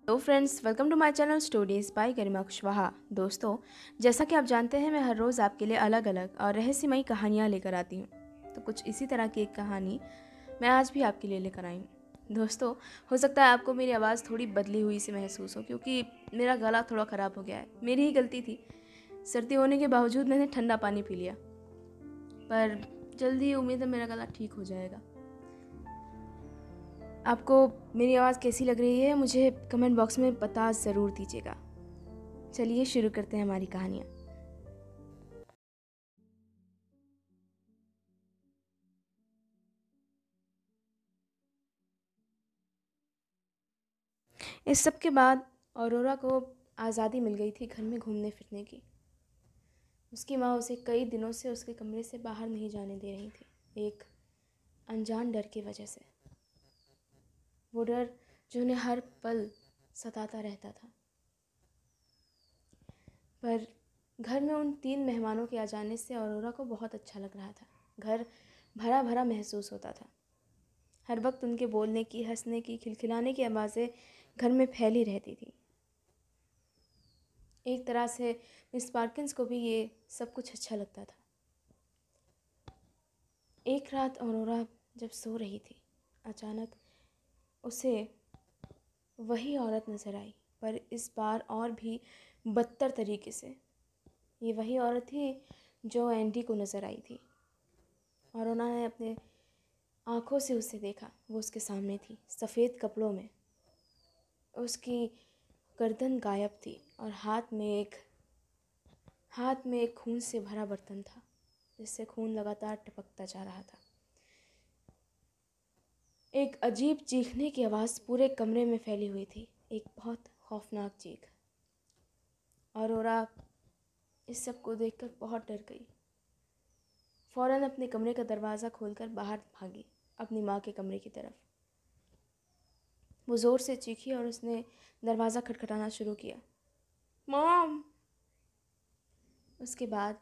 Hello friends, welcome to my channel stories by Garima Kushwaha. दोस्तों, जैसा कि आप जानते हैं, मैं हर रोज़ आपके लिए अलग अलग और रहस्यमयी कहानियाँ लेकर आती हूँ। तो कुछ इसी तरह की एक कहानी मैं आज भी आपके लिए लेकर आई हूँ। दोस्तों, हो सकता है आपको मेरी आवाज़ थोड़ी बदली हुई सी महसूस हो, क्योंकि मेरा गला थोड़ा ख़राब हो गया है। मेरी ही गलती थी। सर्दी होने के बावजूद मैंने ठंडा पानी पी लिया, पर जल्दी उम्मीद है मेरा गला ठीक हो जाएगा। आपको मेरी आवाज़ कैसी लग रही है, मुझे कमेंट बॉक्स में बता ज़रूर दीजिएगा। चलिए शुरू करते हैं हमारी कहानियाँ। इस सब के बाद औरोरा को आज़ादी मिल गई थी घर में घूमने फिरने की। उसकी माँ उसे कई दिनों से उसके कमरे से बाहर नहीं जाने दे रही थी, एक अनजान डर की वजह से। वो डर जो उन्हें हर पल सताता रहता था। पर घर में उन 3 मेहमानों के आ जाने से औरोरा को बहुत अच्छा लग रहा था। घर भरा भरा महसूस होता था। हर वक्त उनके बोलने की, हंसने की, खिलखिलाने की आवाज़ें घर में फैली रहती थी। एक तरह से मिस पार्किंस को भी ये सब कुछ अच्छा लगता था। एक रात औरोरा जब सो रही थी, अचानक उसे वही औरत नज़र आई, पर इस बार और भी बदतर तरीके से। ये वही औरत थी जो एंडी को नज़र आई थी, और उन्होंने अपने आँखों से उसे देखा। वो उसके सामने थी, सफ़ेद कपड़ों में। उसकी गर्दन गायब थी और हाथ में एक खून से भरा बर्तन था, जिससे खून लगातार टपकता जा रहा था। एक अजीब चीखने की आवाज़ पूरे कमरे में फैली हुई थी, एक बहुत खौफनाक चीख। औरोरा इस सब को देखकर बहुत डर गई। फ़ौरन अपने कमरे का दरवाज़ा खोलकर बाहर भागी, अपनी माँ के कमरे की तरफ। वो ज़ोर से चीखी और उसने दरवाज़ा खटखटाना शुरू किया। मॉम! उसके बाद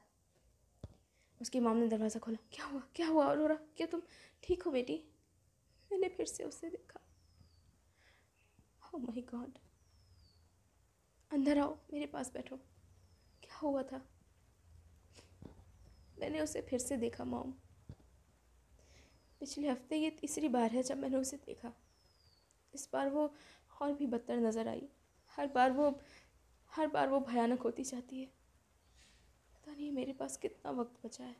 उसकी मॉम ने दरवाज़ा खोला। क्या हुआ, क्या हुआ औरोरा? क्या तुम ठीक हो बेटी? मैंने फिर से उसे देखा। Oh my God! अंदर आओ, मेरे पास बैठो। क्या हुआ था? मैंने उसे फिर से देखा मॉम। पिछले हफ्ते ये तीसरी बार है जब मैंने उसे देखा। इस बार वो और भी बदतर नज़र आई। हर बार वो भयानक होती जाती है। पता नहीं मेरे पास कितना वक्त बचा है।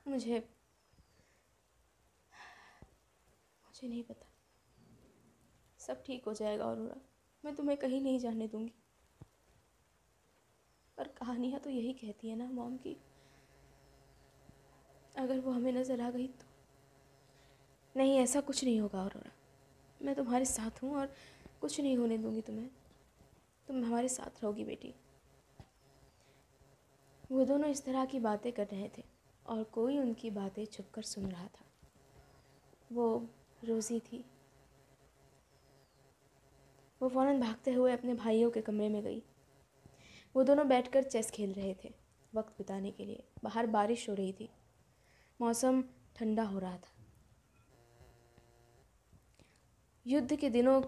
मुझे मुझे नहीं पता। सब ठीक हो जाएगा औरोरा। मैं तुम्हें कहीं नहीं जाने दूंगी। पर कहानियाँ तो यही कहती है ना मॉम की, अगर वो हमें नज़र आ गई तो। नहीं, ऐसा कुछ नहीं होगा औरोरा। मैं तुम्हारे साथ हूँ और कुछ नहीं होने दूंगी तुम्हें। तुम हमारे साथ रहोगी बेटी। वो दोनों इस तरह की बातें कर रहे थे और कोई उनकी बातें छुपकर सुन रहा था। वो रोज़ी थी। वो फ़ौरन भागते हुए अपने भाइयों के कमरे में गई। वो दोनों बैठकर चेस खेल रहे थे, वक्त बिताने के लिए। बाहर बारिश हो रही थी, मौसम ठंडा हो रहा था। युद्ध के दिनों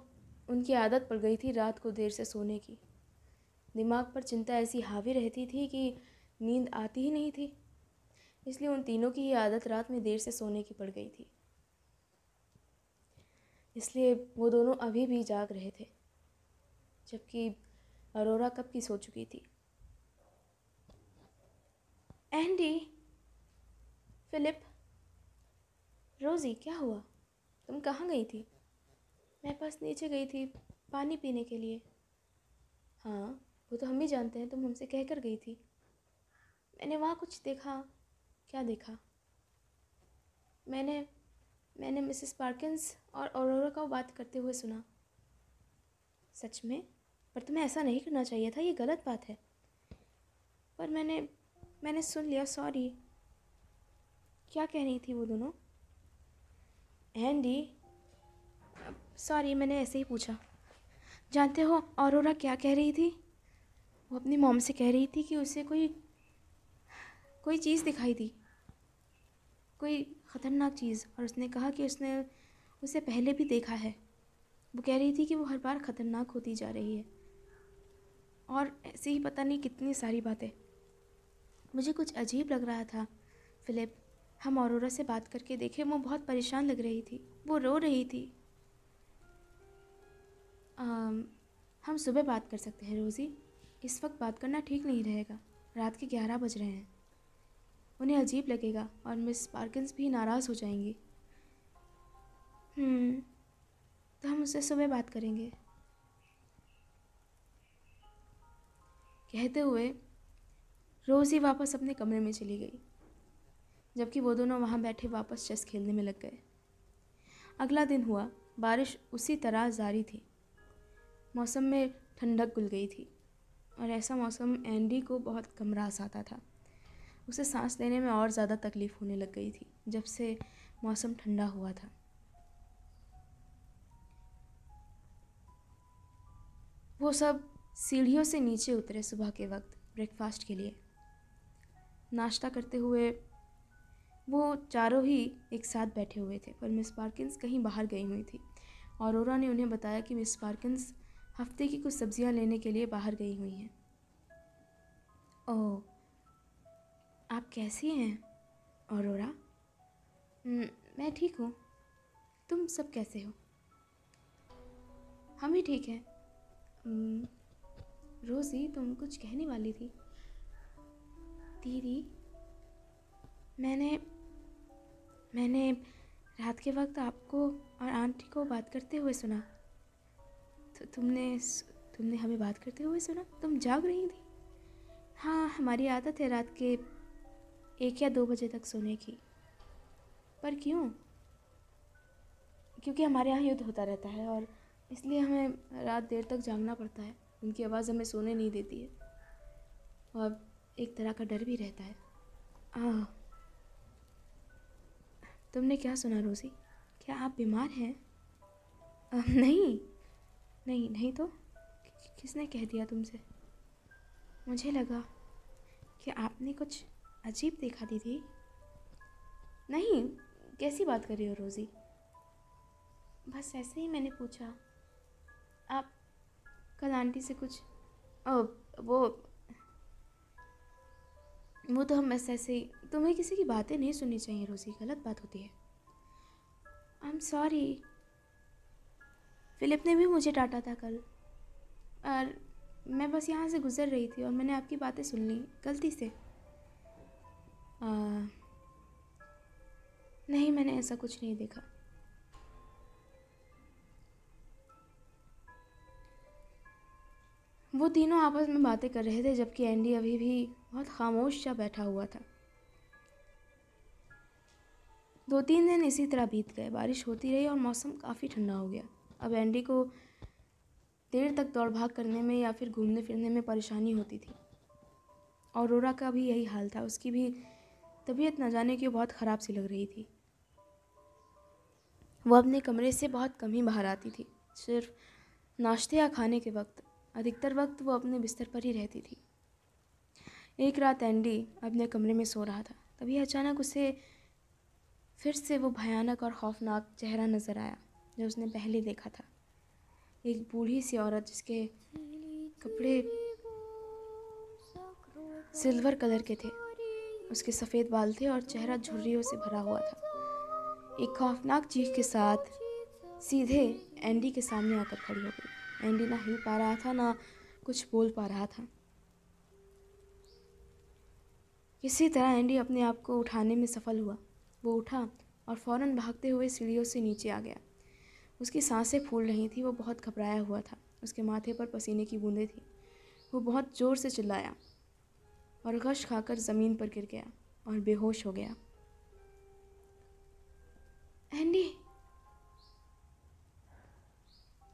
उनकी आदत पड़ गई थी रात को देर से सोने की। दिमाग पर चिंता ऐसी हावी रहती थी कि नींद आती ही नहीं थी। इसलिए उन तीनों की ये आदत रात में देर से सोने की पड़ गई थी। इसलिए वो दोनों अभी भी जाग रहे थे, जबकि अरोरा कब की सो चुकी थी। एंडी, फिलिप, रोज़ी, क्या हुआ? तुम कहाँ गई थी? मैं बस नीचे गई थी पानी पीने के लिए। हाँ, वो तो हम भी जानते हैं, तुम हमसे कह कर गई थी। मैंने वहाँ कुछ देखा। क्या देखा? मैंने मैंने मिसेस पार्किंस और ऑरोरा को बात करते हुए सुना। सच में? पर तुम्हें ऐसा नहीं करना चाहिए था, ये गलत बात है। पर मैंने सुन लिया, सॉरी। क्या कह रही थी वो दोनों? एंडी, सॉरी, मैंने ऐसे ही पूछा। जानते हो ऑरोरा क्या कह रही थी? वो अपनी मॉम से कह रही थी कि उसे कोई कोई चीज़ दिखाई दी, कोई ख़तरनाक चीज़, और उसने कहा कि उसने उसे पहले भी देखा है। वो कह रही थी कि वो हर बार ख़तरनाक होती जा रही है, और ऐसे ही पता नहीं कितनी सारी बातें। मुझे कुछ अजीब लग रहा था फिलिप। हम ऑरोरा से बात करके देखे, वो बहुत परेशान लग रही थी, वो रो रही थी। हम सुबह बात कर सकते हैं रोज़ी, इस वक्त बात करना ठीक नहीं रहेगा। रात के 11 बज रहे हैं, उन्हें अजीब लगेगा और मिस पार्किंस भी नाराज़ हो जाएंगी। तो हम उससे सुबह बात करेंगे। कहते हुए रोज़ी वापस अपने कमरे में चली गई, जबकि वो दोनों वहाँ बैठे वापस चेस खेलने में लग गए। अगला दिन हुआ। बारिश उसी तरह जारी थी। मौसम में ठंडक घुल गई थी, और ऐसा मौसम एंडी को बहुत कमरास आता था। उसे सांस लेने में और ज़्यादा तकलीफ़ होने लग गई थी जब से मौसम ठंडा हुआ था। वो सब सीढ़ियों से नीचे उतरे सुबह के वक्त ब्रेकफास्ट के लिए। नाश्ता करते हुए वो चारों ही एक साथ बैठे हुए थे, पर मिस पार्किंस कहीं बाहर गई हुई थी। ऑरोरा ने उन्हें बताया कि मिस पार्किंस हफ्ते की कुछ सब्जियां लेने के लिए बाहर गई हुई हैं। ओह, आप कैसी हैं ऑरोरा? मैं ठीक हूँ। तुम सब कैसे हो? हम भी ठीक हैं। रोज़ी, तुम कुछ कहने वाली थी। दीदी, मैंने रात के वक्त आपको और आंटी को बात करते हुए सुना। तो तुमने हमें बात करते हुए सुना? तुम जाग रही थी? हाँ, हमारी आदत है रात के 1 या 2 बजे तक सोने की। पर क्यों? क्योंकि हमारे यहाँ युद्ध होता रहता है, और इसलिए हमें रात देर तक जागना पड़ता है। उनकी आवाज़ हमें सोने नहीं देती है, और एक तरह का डर भी रहता है। तुमने क्या सुना रोज़ी? क्या आप बीमार हैं? नहीं नहीं नहीं, तो किसने कह दिया तुमसे? मुझे लगा कि आपने कुछ अजीब देखा दीदी। नहीं, कैसी बात कर रही हो रोज़ी? बस ऐसे ही मैंने पूछा। आप कल आंटी से कुछ वो तो हम बस ऐसे ही। तुम्हें किसी की बातें नहीं सुननी चाहिए रोज़ी, गलत बात होती है। I am sorry. फिलिप ने भी मुझे डांटा था कल, और मैं बस यहाँ से गुज़र रही थी और मैंने आपकी बातें सुन ली गलती से। नहीं, मैंने ऐसा कुछ नहीं देखा। वो तीनों आपस में बातें कर रहे थे, जबकि एंडी अभी भी बहुत खामोश सा बैठा हुआ था। 2-3 दिन इसी तरह बीत गए। बारिश होती रही और मौसम काफ़ी ठंडा हो गया। अब एंडी को देर तक दौड़ भाग करने में या फिर घूमने फिरने में परेशानी होती थी। और ऑरोरा का भी यही हाल था। उसकी भी तबीयत न जाने क्यों बहुत ख़राब सी लग रही थी। वो अपने कमरे से बहुत कम ही बाहर आती थी, सिर्फ नाश्ते या खाने के वक्त। अधिकतर वक्त वो अपने बिस्तर पर ही रहती थी। एक रात एंडी अपने कमरे में सो रहा था, तभी अचानक उसे फिर से वो भयानक और खौफनाक चेहरा नज़र आया जो उसने पहले देखा था। एक बूढ़ी सी औरत जिसके कपड़े सिल्वर कलर के थे, उसके सफ़ेद बाल थे और चेहरा झुर्रियों से भरा हुआ था। एक खौफनाक चीख के साथ सीधे एंडी के सामने आकर खड़ी हो गई। एंडी ना हिल पा रहा था, ना कुछ बोल पा रहा था। किसी तरह एंडी अपने आप को उठाने में सफल हुआ। वो उठा और फ़ौरन भागते हुए सीढ़ियों से नीचे आ गया। उसकी सांसें फूल रही थी, वो बहुत घबराया हुआ था। उसके माथे पर पसीने की बूंदें थी। वो बहुत ज़ोर से चिल्लाया और गश खाकर ज़मीन पर गिर गया और बेहोश हो गया। एंडी,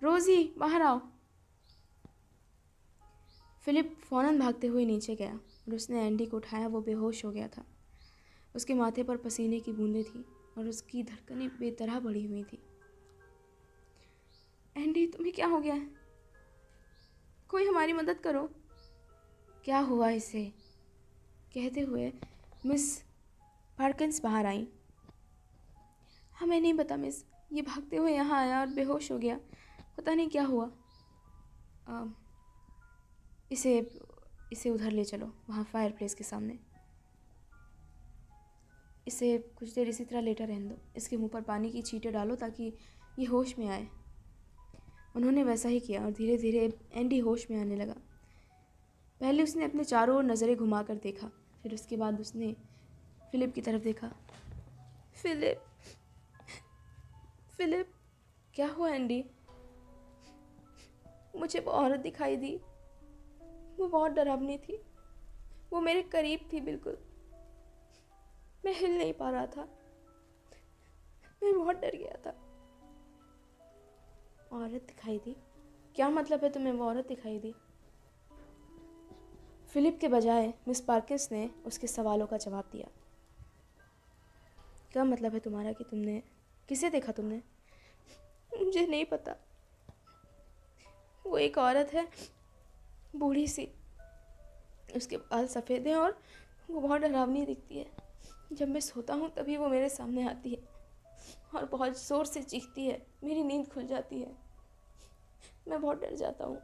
रोज़ी, बाहर आओ। फिलिप फ़ौरन भागते हुए नीचे गया और उसने एंडी को उठाया। वो बेहोश हो गया था। उसके माथे पर पसीने की बूंदें थी और उसकी धड़कनें बेतरह बढ़ी हुई थी। एंडी, तुम्हें क्या हो गया है? कोई हमारी मदद करो। क्या हुआ इसे? कहते हुए मिस पार्किंस बाहर आई। हमें नहीं पता मिस, ये भागते हुए यहाँ आया और बेहोश हो गया, पता नहीं क्या हुआ। आ, इसे इसे उधर ले चलो, वहाँ फायर प्लेस के सामने। इसे कुछ देर इसी तरह लेटा रहने दो, इसके मुंह पर पानी की छींटे डालो ताकि ये होश में आए। उन्होंने वैसा ही किया और धीरे धीरे एंडी होश में आने लगा। पहले उसने अपने चारों ओर नज़रें घुमाकर देखा, फिर उसके बाद उसने फिलिप की तरफ देखा। फिलिप, फिलिप, क्या हुआ एंडी? मुझे वो औरत दिखाई दी, वो बहुत डरावनी थी, वो मेरे करीब थी बिल्कुल। मैं हिल नहीं पा रहा था, मैं बहुत डर गया था। औरत दिखाई दी? क्या मतलब है तुम्हें वो औरत दिखाई दी? फिलिप के बजाय मिस पार्किंस ने उसके सवालों का जवाब दिया। क्या मतलब है तुम्हारा कि तुमने किसे देखा तुमने? मुझे नहीं पता, वो एक औरत है, बूढ़ी सी, उसके बाल सफ़ेद हैं और वो बहुत डरावनी दिखती है। जब मैं सोता हूँ तभी वो मेरे सामने आती है और बहुत ज़ोर से चीखती है, मेरी नींद खुल जाती है, मैं बहुत डर जाता हूँ।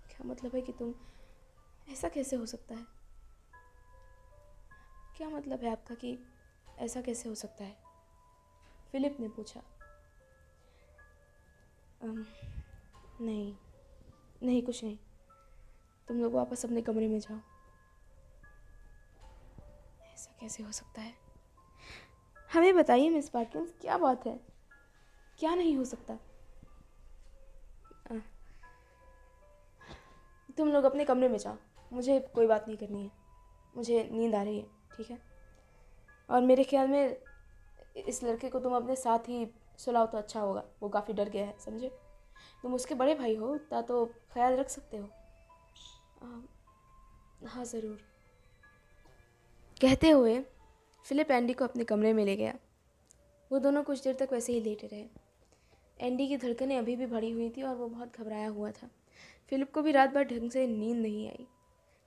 क्या मतलब है कि तुम, ऐसा कैसे हो सकता है? क्या मतलब है आपका कि ऐसा कैसे हो सकता है? फिलिप ने पूछा। नहीं नहीं, कुछ नहीं, तुम लोग वापस अपने कमरे में जाओ। ऐसा कैसे हो सकता है? हमें बताइए मिस पार्किंस, क्या बात है, क्या नहीं हो सकता? तुम लोग अपने कमरे में जाओ, मुझे कोई बात नहीं करनी है, मुझे नींद आ रही है, ठीक है? और मेरे ख्याल में इस लड़के को तुम अपने साथ ही सुलाओ तो अच्छा होगा, वो काफ़ी डर गया है, समझे? तुम उसके बड़े भाई हो, उतना तो ख्याल रख सकते हो। हाँ ज़रूर। कहते हुए फिलिप एंडी को अपने कमरे में ले गया। वो दोनों कुछ देर तक वैसे ही लेटे रहे। एंडी की धड़कनें अभी भी भरी हुई थी और वो बहुत घबराया हुआ था। फिलिप को भी रात भर ढंग से नींद नहीं आई।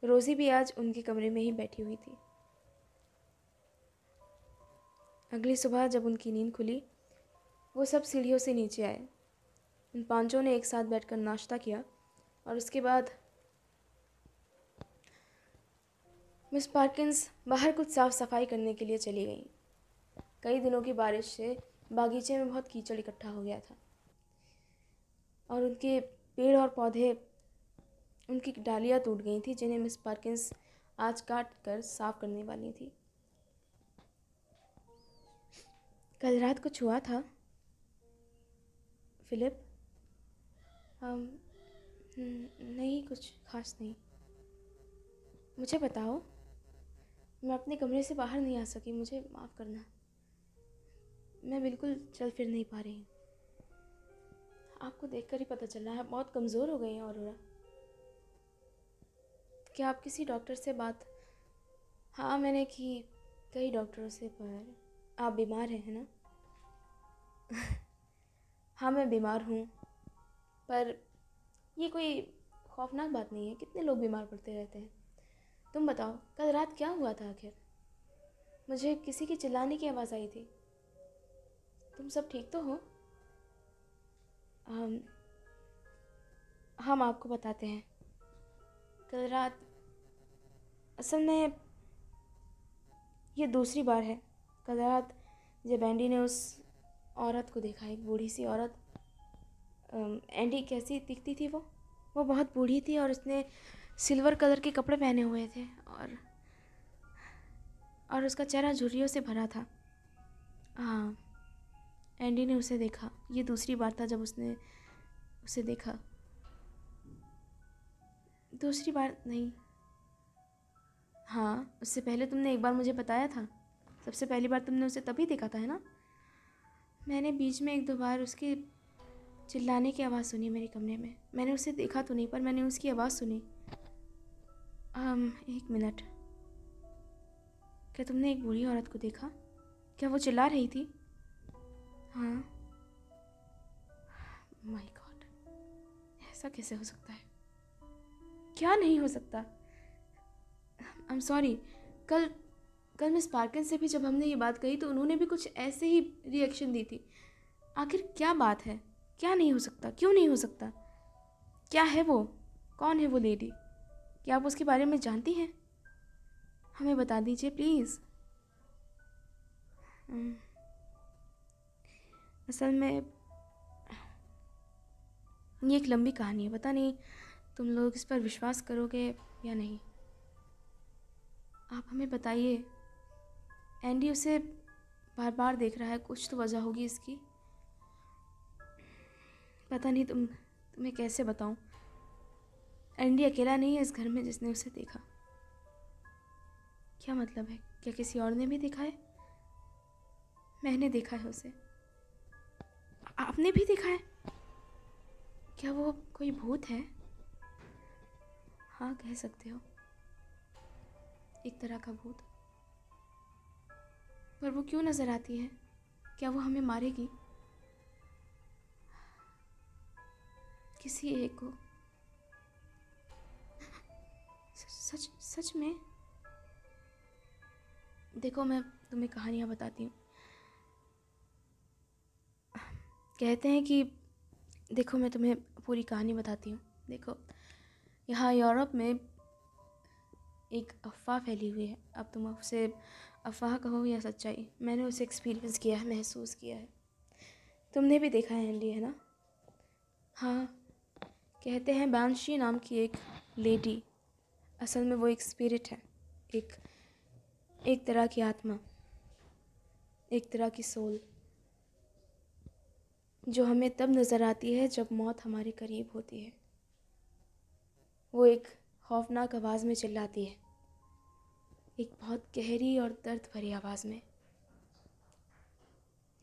रोज़ी भी आज उनके कमरे में ही बैठी हुई थी। अगली सुबह जब उनकी नींद खुली, वो सब सीढ़ियों से नीचे आए। उन पांचों ने एक साथ बैठकर नाश्ता किया और उसके बाद मिस पार्किंस बाहर कुछ साफ सफाई करने के लिए चली गई। कई दिनों की बारिश से बागीचे में बहुत कीचड़ इकट्ठा हो गया था और उनके पेड़ और पौधे, उनकी डालियाँ टूट गई थी जिन्हें मिस पार्किंस आज काट कर साफ करने वाली थी। कल रात कुछ हुआ था फिलिप? नहीं, कुछ खास नहीं। मुझे बताओ, मैं अपने कमरे से बाहर नहीं आ सकी, मुझे माफ़ करना, मैं बिल्कुल चल फिर नहीं पा रही हूँ। आपको देखकर ही पता चल रहा है, बहुत कमज़ोर हो गई हैं औरोरा। क्या आप किसी डॉक्टर से बात? हाँ मैंने की, कई डॉक्टरों से, पर आप बीमार हैं, है ना? हाँ मैं बीमार हूँ, पर ये कोई खौफनाक बात नहीं है, कितने लोग बीमार पड़ते रहते हैं। तुम बताओ, कल रात क्या हुआ था आखिर? मुझे किसी की चिल्लाने की आवाज़ आई थी। तुम सब ठीक तो हो? हम आपको बताते हैं। कल रात, असल में ये दूसरी बार है। कल रात जब एंडी ने उस औरत को देखा, एक बूढ़ी सी औरत। एंडी कैसी दिखती थी वो बहुत बूढ़ी थी और उसने सिल्वर कलर के कपड़े पहने हुए थे और उसका चेहरा झुर्रियों से भरा था। हाँ, एंडी ने उसे देखा। ये दूसरी बार था जब उसने उसे देखा। दूसरी बार नहीं, हाँ उससे पहले तुमने एक बार मुझे बताया था। सबसे पहली बार तुमने उसे तभी देखा था, है ना? मैंने बीच में एक दो बार उसके चिल्लाने की आवाज़ सुनी मेरे कमरे में। मैंने उसे देखा तो नहीं, पर मैंने उसकी आवाज़ सुनी। एक मिनट, क्या तुमने एक बूढ़ी औरत को देखा? क्या वो चिल्ला रही थी? हाँ। माय गॉड, ऐसा कैसे हो सकता है? क्या नहीं हो सकता? आई एम सॉरी, कल कल मिस पार्किन से भी जब हमने ये बात कही तो उन्होंने भी कुछ ऐसे ही रिएक्शन दी थी। आखिर क्या बात है? क्या नहीं हो सकता? क्यों नहीं हो सकता? क्या है वो? कौन है वो लेडी? क्या आप उसके बारे में जानती हैं? हमें बता दीजिए प्लीज़। असल में ये एक लंबी कहानी है, पता नहीं तुम लोग इस पर विश्वास करोगे या नहीं। आप हमें बताइए। एंडी उसे बार बार देख रहा है, कुछ तो वजह होगी इसकी। पता नहीं तुम्हें कैसे बताऊं। एंडी अकेला नहीं है इस घर में जिसने उसे देखा। क्या मतलब है? क्या किसी और ने भी देखा है? मैंने देखा है उसे। आपने भी देखा है? क्या वो कोई भूत है? हाँ, कह सकते हो, एक तरह का भूत। पर वो क्यों नजर आती है? क्या वो हमें मारेगी? किसी एक को? सच सच में? देखो, मैं तुम्हें कहानियाँ बताती हूँ। कहते हैं कि देखो, मैं तुम्हें पूरी कहानी बताती हूँ। देखो, यहाँ यूरोप में एक अफवाह फैली हुई है। अब तुम उसे अफवाह कहो या सच्चाई, मैंने उसे एक्सपीरियंस किया है, महसूस किया है। तुमने भी देखा है एंडी, है ना? हाँ, कहते हैं बांशी नाम की एक लेडी, असल में वो एक स्पिरिट है, एक तरह की आत्मा, एक तरह की सोल, जो हमें तब नज़र आती है जब मौत हमारे करीब होती है। वो एक खौफनाक आवाज़ में चिल्लाती है, एक बहुत गहरी और दर्द भरी आवाज़ में,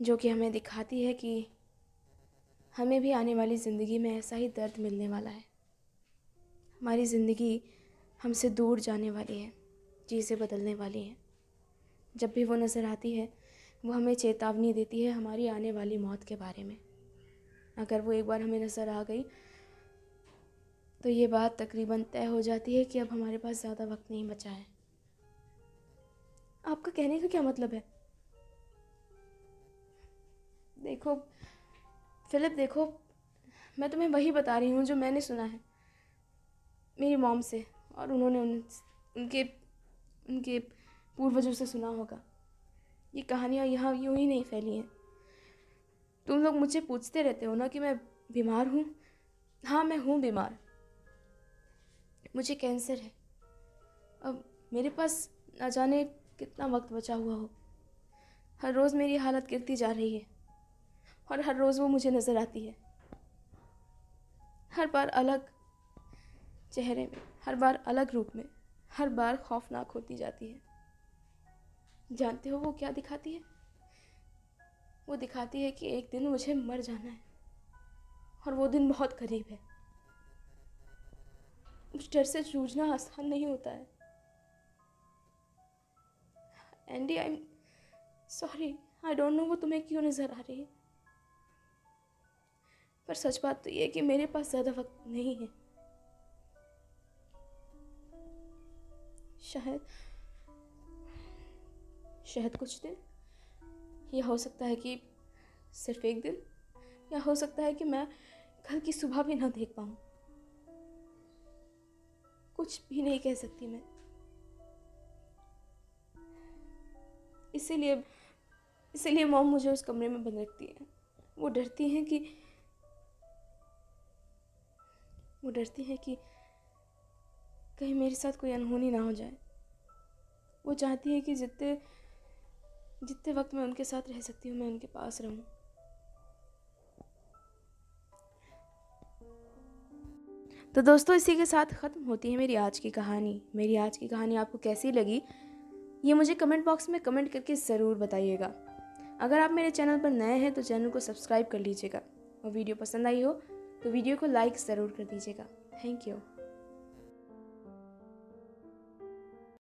जो कि हमें दिखाती है कि हमें भी आने वाली ज़िंदगी में ऐसा ही दर्द मिलने वाला है। हमारी ज़िंदगी हमसे दूर जाने वाली है, चीज़ें बदलने वाली हैं। जब भी वो नज़र आती है, वो हमें चेतावनी देती है हमारी आने वाली मौत के बारे में। अगर वो एक बार हमें नज़र आ गई तो ये बात तकरीबन तय हो जाती है कि अब हमारे पास ज़्यादा वक्त नहीं बचा है। आपका कहने का क्या मतलब है? देखो फिलिप, देखो, मैं तुम्हें वही बता रही हूँ जो मैंने सुना है मेरी मॉम से, और उन्होंने उनके उनके पूर्वजों से सुना होगा। ये कहानियाँ यहाँ यूं ही नहीं फैली हैं। तुम लोग मुझे पूछते रहते हो ना कि मैं बीमार हूँ। हाँ, मैं हूँ बीमार, मुझे कैंसर है। अब मेरे पास न जाने कितना वक्त बचा हुआ हो। हर रोज़ मेरी हालत गिरती जा रही है और हर रोज़ वो मुझे नज़र आती है, हर बार अलग चेहरे में, हर बार अलग रूप में, हर बार खौफनाक होती जाती है। जानते हो वो क्या दिखाती है? वो दिखाती है कि एक दिन मुझे मर जाना है और वो दिन बहुत करीब है। उस डर से जूझना आसान नहीं होता है। Andy, I am sorry, I don't know वो तुम्हें क्यों नज़र आ रही है, पर सच बात तो ये है कि मेरे पास ज़्यादा वक्त नहीं है। शायद कुछ दिन, या हो सकता है कि सिर्फ एक दिन, या हो सकता है कि मैं कल की सुबह भी ना देख पाऊँ। कुछ भी नहीं कह सकती मैं। इसीलिए मॉम मुझे उस कमरे में बंद रखती है। वो डरती हैं कि कहीं मेरे साथ कोई अनहोनी ना हो जाए। वो चाहती है कि जितने वक्त मैं उनके साथ रह सकती हूँ मैं उनके पास रहूँ। तो दोस्तों, इसी के साथ ख़त्म होती है मेरी आज की कहानी। आपको कैसी लगी ये मुझे कमेंट बॉक्स में कमेंट करके ज़रूर बताइएगा। अगर आप मेरे चैनल पर नए हैं तो चैनल को सब्सक्राइब कर लीजिएगा, और वीडियो पसंद आई हो तो वीडियो को लाइक ज़रूर कर दीजिएगा। Thank you.